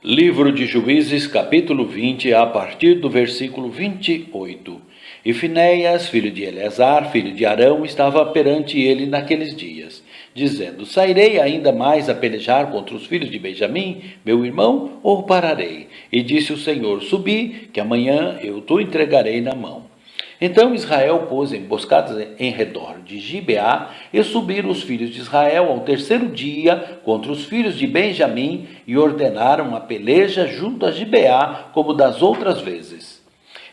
Livro de Juízes, capítulo 20, a partir do versículo 28. E Finéias, filho de Eleazar, filho de Arão, estava perante ele naqueles dias, dizendo: Sairei ainda mais a pelejar contra os filhos de Benjamim, meu irmão, ou pararei? E disse o Senhor: Subi, que amanhã eu te entregarei na mão. Então Israel pôs emboscadas em redor de Gibeá, e subiram os filhos de Israel ao terceiro dia contra os filhos de Benjamim, e ordenaram a peleja junto a Gibeá, como das outras vezes.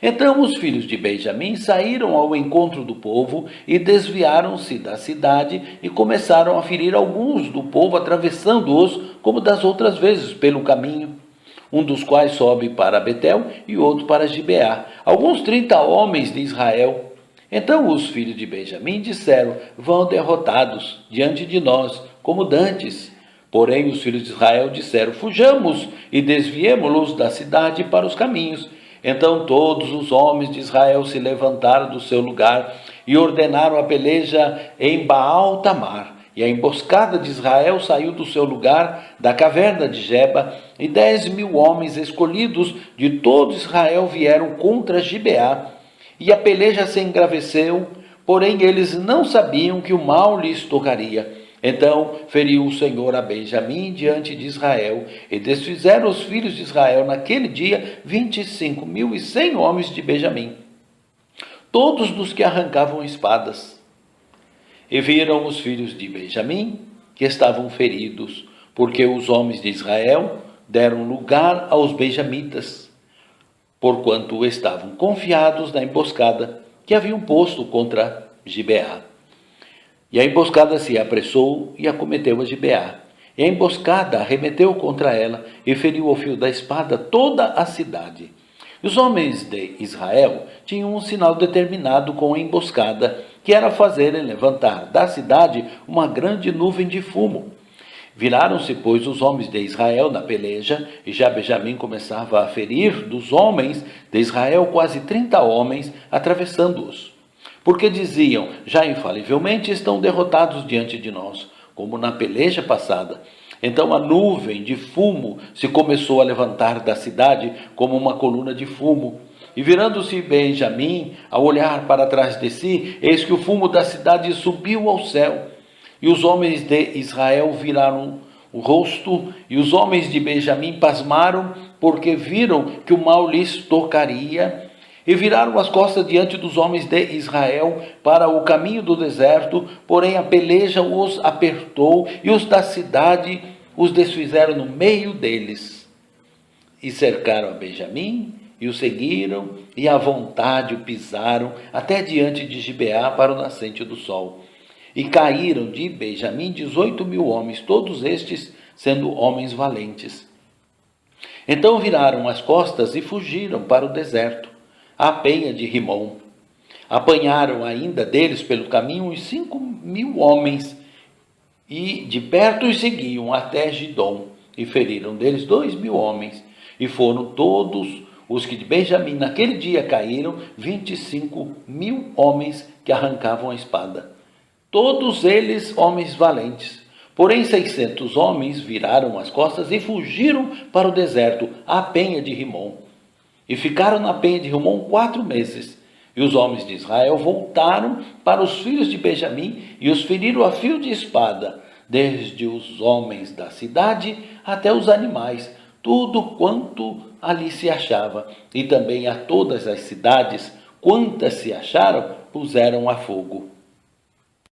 Então os filhos de Benjamim saíram ao encontro do povo, e desviaram-se da cidade, e começaram a ferir alguns do povo, atravessando-os, como das outras vezes, pelo caminho. Um dos quais sobe para Betel e outro para Gibeá, alguns 30 homens de Israel. Então os filhos de Benjamim disseram: Vão derrotados diante de nós, como dantes. Porém os filhos de Israel disseram: Fujamos e desviemo-los da cidade para os caminhos. Então todos os homens de Israel se levantaram do seu lugar e ordenaram a peleja em Baal-Tamar. E a emboscada de Israel saiu do seu lugar, da caverna de Geba, e 10.000 homens escolhidos de todo Israel vieram contra Gibeá. E a peleja se engraveceu, porém eles não sabiam que o mal lhes tocaria. Então feriu o Senhor a Benjamim diante de Israel, e desfizeram os filhos de Israel naquele dia 25.100 homens de Benjamim, todos dos que arrancavam espadas. E viram os filhos de Benjamim que estavam feridos, porque os homens de Israel deram lugar aos benjamitas, porquanto estavam confiados na emboscada que haviam posto contra Gibeá. E a emboscada se apressou e acometeu a Gibeá. E a emboscada arremeteu contra ela e feriu ao fio da espada toda a cidade. Os homens de Israel tinham um sinal determinado com a emboscada, que era fazerem levantar da cidade uma grande nuvem de fumo. Viraram-se, pois, os homens de Israel na peleja, e já Benjamim começava a ferir dos homens de Israel quase 30 homens, atravessando-os. Porque diziam: já infalivelmente estão derrotados diante de nós, como na peleja passada. Então a nuvem de fumo se começou a levantar da cidade como uma coluna de fumo. E virando-se Benjamim, ao olhar para trás de si, eis que o fumo da cidade subiu ao céu. E os homens de Israel viraram o rosto, e os homens de Benjamim pasmaram, porque viram que o mal lhes tocaria. E viraram as costas diante dos homens de Israel para o caminho do deserto, porém a peleja os apertou, e os da cidade os desfizeram no meio deles. E cercaram a Benjamim, e o seguiram, e à vontade o pisaram, até diante de Gibeá para o nascente do sol. E caíram de Benjamim 18.000 homens, todos estes sendo homens valentes. Então viraram as costas e fugiram para o deserto, à penha de Rimom. Apanharam ainda deles pelo caminho uns 5.000 homens, e de perto os seguiam até Gidom, e feriram deles 2.000 homens, e foram todos os que de Benjamim naquele dia caíram, 25.000 homens que arrancavam a espada, todos eles homens valentes. Porém 600 homens viraram as costas e fugiram para o deserto, à penha de Rimom. E ficaram na penha de Rimom 4 meses. E os homens de Israel voltaram para os filhos de Benjamim e os feriram a fio de espada, desde os homens da cidade até os animais, tudo quanto ali se achava. E também a todas as cidades, quantas se acharam, puseram a fogo.